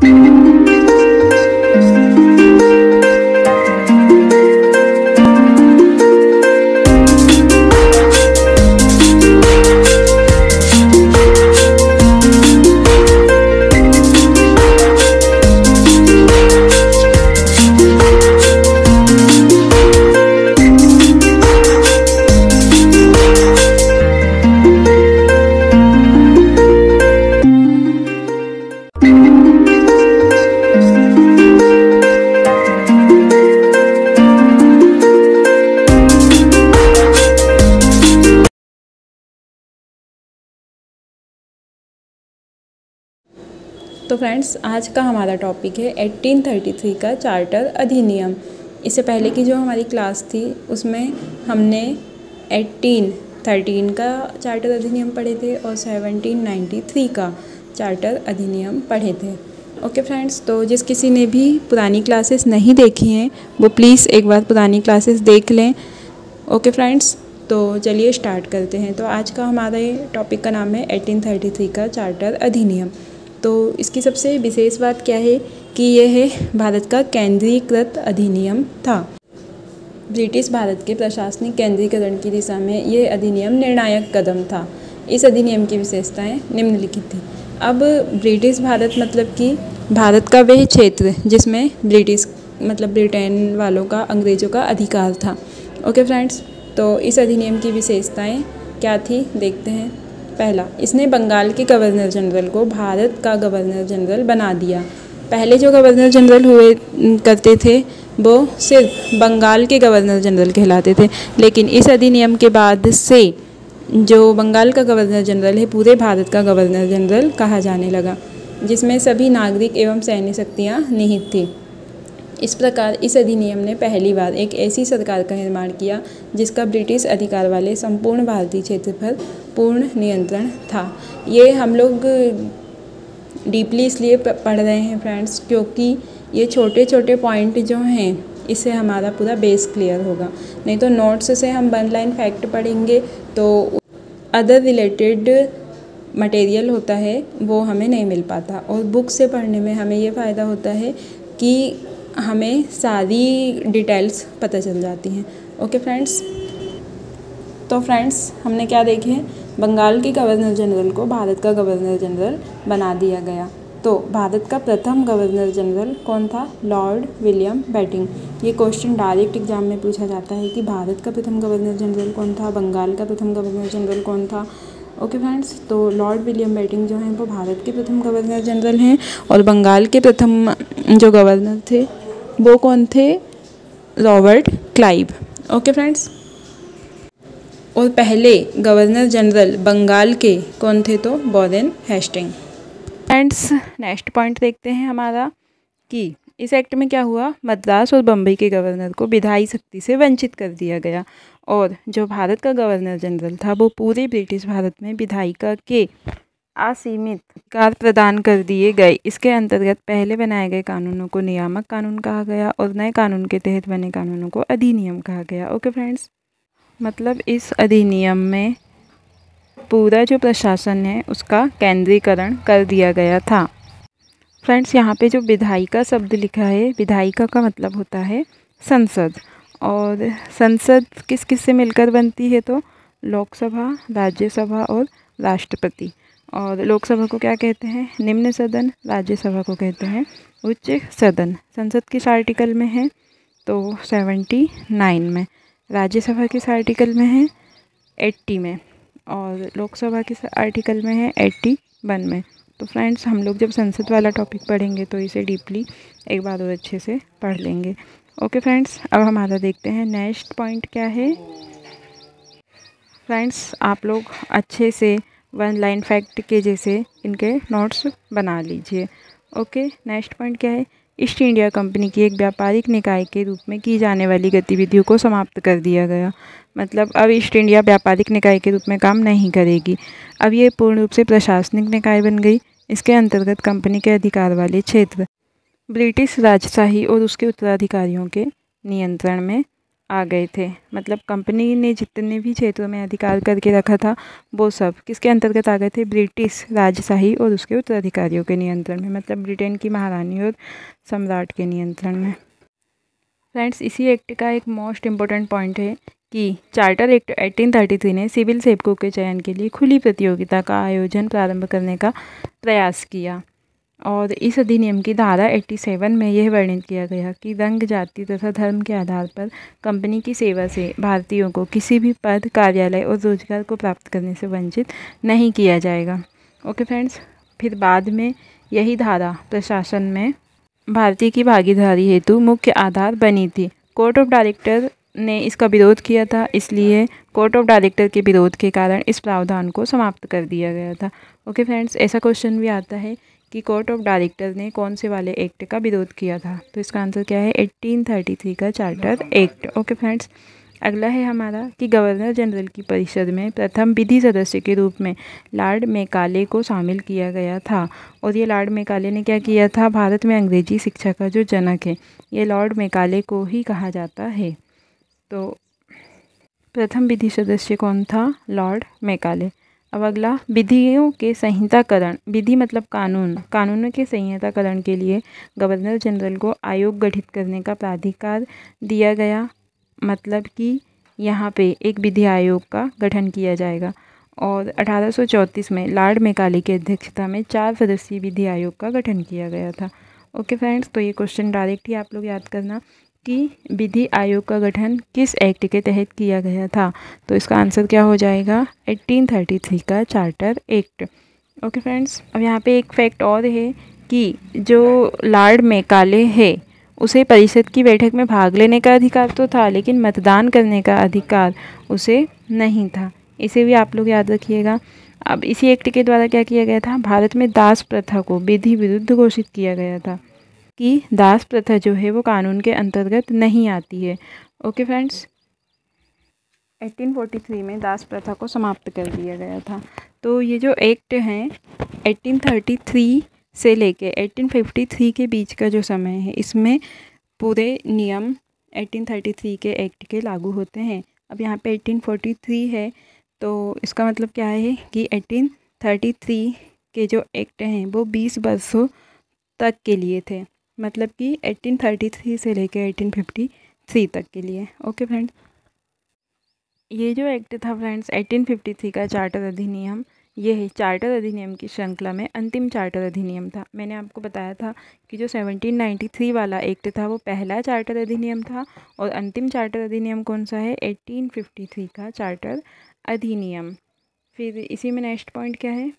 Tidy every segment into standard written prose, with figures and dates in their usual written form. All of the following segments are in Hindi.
तो फ्रेंड्स, आज का हमारा टॉपिक है 1833 का चार्टर अधिनियम। इससे पहले की जो हमारी क्लास थी उसमें हमने 1813 का चार्टर अधिनियम पढ़े थे और 1793 का चार्टर अधिनियम पढ़े थे। ओके फ्रेंड्स, तो जिस किसी ने भी पुरानी क्लासेस नहीं देखी हैं वो प्लीज़ एक बार पुरानी क्लासेस देख लें। ओके फ्रेंड्स, तो चलिए स्टार्ट करते हैं। तो आज का हमारे टॉपिक का नाम है 1833 का चार्टर अधिनियम। तो इसकी सबसे विशेष बात क्या है कि यह भारत का केंद्रीकृत अधिनियम था। ब्रिटिश भारत के प्रशासनिक केंद्रीकरण की दिशा में यह अधिनियम निर्णायक कदम था। इस अधिनियम की विशेषताएं निम्नलिखित थी। अब ब्रिटिश भारत मतलब कि भारत का वह क्षेत्र जिसमें ब्रिटिश मतलब ब्रिटेन वालों का, अंग्रेज़ों का अधिकार था। ओके फ्रेंड्स, तो इस अधिनियम की विशेषताएं क्या थी देखते हैं। पहला, इसने बंगाल के गवर्नर जनरल को भारत का गवर्नर जनरल बना दिया। पहले जो गवर्नर जनरल हुए करते थे वो सिर्फ बंगाल के गवर्नर जनरल कहलाते थे, लेकिन इस अधिनियम के बाद से जो बंगाल का गवर्नर जनरल है पूरे भारत का गवर्नर जनरल कहा जाने लगा, जिसमें सभी नागरिक एवं सैन्य शक्तियाँ निहित थी। इस प्रकार इस अधिनियम ने पहली बार एक ऐसी सरकार का निर्माण किया जिसका ब्रिटिश अधिकार वाले संपूर्ण भारतीय क्षेत्र पर पूर्ण नियंत्रण था। ये हम लोग डीपली इसलिए पढ़ रहे हैं फ्रेंड्स क्योंकि ये छोटे छोटे पॉइंट जो हैं इससे हमारा पूरा बेस क्लियर होगा। नहीं तो नोट्स से हम वन लाइन फैक्ट पढ़ेंगे तो अदर रिलेटेड मटेरियल होता है वो हमें नहीं मिल पाता, और बुक से पढ़ने में हमें ये फ़ायदा होता है कि हमें सारी डिटेल्स पता चल जाती हैं। ओके फ्रेंड्स, तो फ्रेंड्स हमने क्या देखे, बंगाल के गवर्नर जनरल को भारत का गवर्नर जनरल बना दिया गया। तो भारत का प्रथम गवर्नर जनरल कौन था? Lord William Bentinck. ये क्वेश्चन डायरेक्ट एग्जाम में पूछा जाता है कि भारत का प्रथम गवर्नर जनरल कौन था, बंगाल का प्रथम गवर्नर जनरल कौन था। ओके फ्रेंड्स, तो लॉर्ड विलियम बेंटिंक जो हैं वो भारत के प्रथम गवर्नर जनरल हैं, और बंगाल के प्रथम जो गवर्नर थे वो कौन थे? Robert Clive. ओके फ्रेंड्स, और पहले गवर्नर जनरल बंगाल के कौन थे? तो Warren Hasting. Friends, next point देखते हैं हमारा कि इस एक्ट में क्या हुआ, मद्रास और बम्बई के गवर्नर को विधायी शक्ति से वंचित कर दिया गया, और जो भारत का गवर्नर जनरल था वो पूरे ब्रिटिश भारत में विधायिका के असीमित अधिकार प्रदान कर दिए गए। इसके अंतर्गत पहले बनाए गए कानूनों को नियामक कानून कहा गया और नए कानून के तहत बने कानूनों को अधिनियम कहा गया। ओके फ्रेंड्स, मतलब इस अधिनियम में पूरा जो प्रशासन है उसका केंद्रीकरण कर दिया गया था। फ्रेंड्स, यहाँ पे जो विधायिका शब्द लिखा है, विधायिका का मतलब होता है संसद, और संसद किस किस से मिलकर बनती है? तो लोकसभा, राज्यसभा और राष्ट्रपति। और लोकसभा को क्या कहते हैं? निम्न सदन। राज्यसभा को कहते हैं उच्च सदन। संसद किस आर्टिकल में है? तो 79 में। राज्यसभा किस आर्टिकल में है? 80 में। और लोकसभा किस आर्टिकल में है? 81 में। तो फ्रेंड्स, हम लोग जब संसद वाला टॉपिक पढ़ेंगे तो इसे डीपली एक बार और अच्छे से पढ़ लेंगे। ओके फ्रेंड्स, अब हमारा देखते हैं नेक्स्ट पॉइंट क्या है। फ्रेंड्स, आप लोग अच्छे से वन लाइन फैक्ट के जैसे इनके नोट्स बना लीजिए। ओके, नेक्स्ट पॉइंट क्या है? ईस्ट इंडिया कंपनी की एक व्यापारिक निकाय के रूप में की जाने वाली गतिविधियों को समाप्त कर दिया गया। मतलब अब ईस्ट इंडिया व्यापारिक निकाय के रूप में काम नहीं करेगी, अब ये पूर्ण रूप से प्रशासनिक निकाय बन गई। इसके अंतर्गत कंपनी के अधिकार वाले क्षेत्र ब्रिटिश राजशाही और उसके उत्तराधिकारियों के नियंत्रण में आ गए थे। मतलब कंपनी ने जितने भी क्षेत्रों में अधिकार करके रखा था वो सब किसके अंतर्गत आ गए थे? ब्रिटिश राजशाही और उसके उत्तराधिकारियों के नियंत्रण में, मतलब ब्रिटेन की महारानी और सम्राट के नियंत्रण में। फ्रेंड्स, इसी एक्ट का एक मोस्ट इम्पोर्टेंट पॉइंट है कि चार्टर एक्ट 1833 ने सिविल सेवकों के चयन के लिए खुली प्रतियोगिता का आयोजन प्रारंभ करने का प्रयास किया। और इस अधिनियम की धारा 87 में यह वर्णित किया गया कि रंग, जाति तथा धर्म के आधार पर कंपनी की सेवा से भारतीयों को किसी भी पद, कार्यालय और रोजगार को प्राप्त करने से वंचित नहीं किया जाएगा। ओके फ्रेंड्स, फिर बाद में यही धारा प्रशासन में भारतीय की भागीदारी हेतु मुख्य आधार बनी थी। कोर्ट ऑफ डायरेक्टर ने इसका विरोध किया था, इसलिए कोर्ट ऑफ डायरेक्टर के विरोध के कारण इस प्रावधान को समाप्त कर दिया गया था। ओके फ्रेंड्स, ऐसा क्वेश्चन भी आता है कि कोर्ट ऑफ डायरेक्टर ने कौन से वाले एक्ट का विरोध किया था, तो इसका आंसर क्या है? 1833 का चार्टर एक्ट। ओके फ्रेंड्स, अगला है हमारा कि गवर्नर जनरल की परिषद में प्रथम विधि सदस्य के रूप में लॉर्ड मैकाले को शामिल किया गया था। और ये लॉर्ड मैकाले ने क्या किया था? भारत में अंग्रेजी शिक्षा का जो जनक है, ये लॉर्ड मैकाले को ही कहा जाता है। तो प्रथम विधि सदस्य कौन था? Lord Macaulay. अब अगला, विधियों के संहिताकरण। विधि मतलब कानून, कानूनों के संहिताकरण के लिए गवर्नर जनरल को आयोग गठित करने का प्राधिकार दिया गया। मतलब कि यहाँ पे एक विधि आयोग का गठन किया जाएगा। और 1834 में लॉर्ड मैकाले की अध्यक्षता में 4 सदस्यीय विधि आयोग का गठन किया गया था। ओके फ्रेंड्स, तो ये क्वेश्चन डायरेक्ट ही आप लोग याद करना कि विधि आयोग का गठन किस एक्ट के तहत किया गया था, तो इसका आंसर क्या हो जाएगा? 1833 का चार्टर एक्ट। ओके फ्रेंड्स, अब यहाँ पे एक फैक्ट और है कि जो लॉर्ड मैकाले है उसे परिषद की बैठक में भाग लेने का अधिकार तो था, लेकिन मतदान करने का अधिकार उसे नहीं था। इसे भी आप लोग याद रखिएगा। अब इसी एक्ट के द्वारा क्या किया गया था? भारत में दास प्रथा को विधि विरुद्ध घोषित किया गया था कि दास प्रथा जो है वो कानून के अंतर्गत नहीं आती है। ओके फ्रेंड्स, 1843 में दास प्रथा को समाप्त कर दिया गया था। तो ये जो एक्ट हैं 1833 से लेके 1853 के बीच का जो समय है, इसमें पूरे नियम 1833 के एक्ट के लागू होते हैं। अब यहाँ पे 1843 है, तो इसका मतलब क्या है कि 1833 के जो एक्ट हैं वो 20 वर्षों तक के लिए थे। मतलब कि 1833 से लेकर 1853 तक के लिए। ओके फ्रेंड्स, ये जो एक्ट था फ्रेंड्स 1853 का चार्टर अधिनियम, ये है चार्टर अधिनियम की श्रृंखला में अंतिम चार्टर अधिनियम था। मैंने आपको बताया था कि जो 1793 वाला एक्ट था वो पहला चार्टर अधिनियम था, और अंतिम चार्टर अधिनियम कौन सा है? 1853 का चार्टर अधिनियम। फिर इसी में नेक्स्ट पॉइंट क्या है?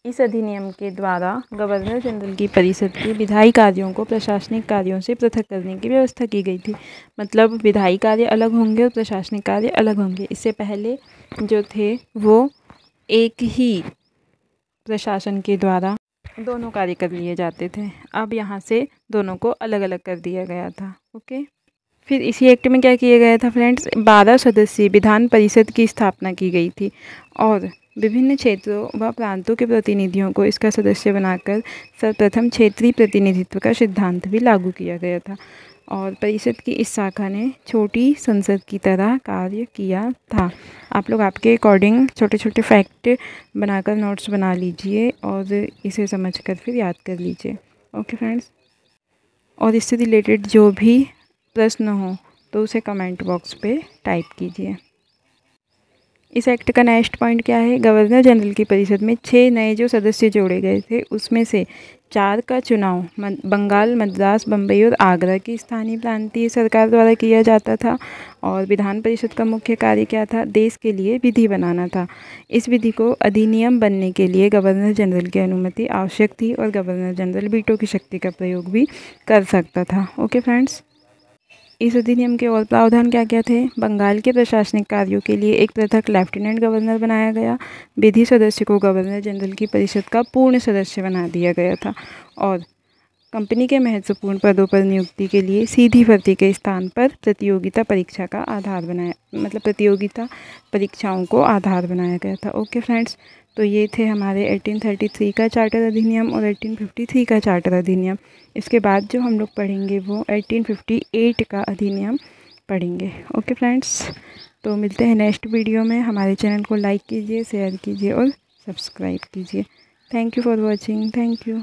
इस अधिनियम के द्वारा गवर्नर जनरल की परिषद के विधायी कार्यों को प्रशासनिक कार्यों से पृथक करने की व्यवस्था की गई थी। मतलब विधायी कार्य अलग होंगे और प्रशासनिक कार्य अलग होंगे। इससे पहले जो थे वो एक ही प्रशासन के द्वारा दोनों कार्य कर लिए जाते थे। अब यहाँ से दोनों को अलग अलग कर दिया गया था। ओके, फिर इसी एक्ट में क्या किया गया था फ्रेंड्स? 12 सदस्यीय विधान परिषद की स्थापना की गई थी, और विभिन्न क्षेत्रों व प्रांतों के प्रतिनिधियों को इसका सदस्य बनाकर सर्वप्रथम क्षेत्रीय प्रतिनिधित्व का सिद्धांत भी लागू किया गया था। और परिषद की इस शाखा ने छोटी संसद की तरह कार्य किया था। आप लोग आपके अकॉर्डिंग छोटे छोटे फैक्ट बनाकर नोट्स बना लीजिए और इसे समझकर फिर याद कर लीजिए। ओके फ्रेंड्स, और इससे रिलेटेड जो भी प्रश्न हो तो उसे कमेंट बॉक्स पे टाइप कीजिए। इस एक्ट का नेक्स्ट पॉइंट क्या है? गवर्नर जनरल की परिषद में 6 नए जो सदस्य जोड़े गए थे, उसमें से 4 का चुनाव बंगाल, मद्रास, बम्बई और आगरा की स्थानीय प्रांतीय सरकार द्वारा किया जाता था। और विधान परिषद का मुख्य कार्य क्या था? देश के लिए विधि बनाना था। इस विधि को अधिनियम बनने के लिए गवर्नर जनरल की अनुमति आवश्यक थी, और गवर्नर जनरल वीटो की शक्ति का प्रयोग भी कर सकता था। ओके फ्रेंड्स, इस अधिनियम के और प्रावधान क्या क्या थे? बंगाल के प्रशासनिक कार्यों के लिए एक पृथक लेफ्टिनेंट गवर्नर बनाया गया। विधि सदस्य को गवर्नर जनरल की परिषद का पूर्ण सदस्य बना दिया गया था। और कंपनी के महत्वपूर्ण पदों पर नियुक्ति के लिए सीधी भर्ती के स्थान पर प्रतियोगिता परीक्षा का आधार बनाया, मतलब प्रतियोगिता परीक्षाओं को आधार बनाया गया था। ओके फ्रेंड्स, तो ये थे हमारे 1833 का चार्टर अधिनियम और 1853 का चार्टर अधिनियम। इसके बाद जो हम लोग पढ़ेंगे वो 1858 का अधिनियम पढ़ेंगे। ओके फ्रेंड्स, तो मिलते हैं नेक्स्ट वीडियो में। हमारे चैनल को लाइक कीजिए, शेयर कीजिए और सब्सक्राइब कीजिए। Thank you for watching. Thank you.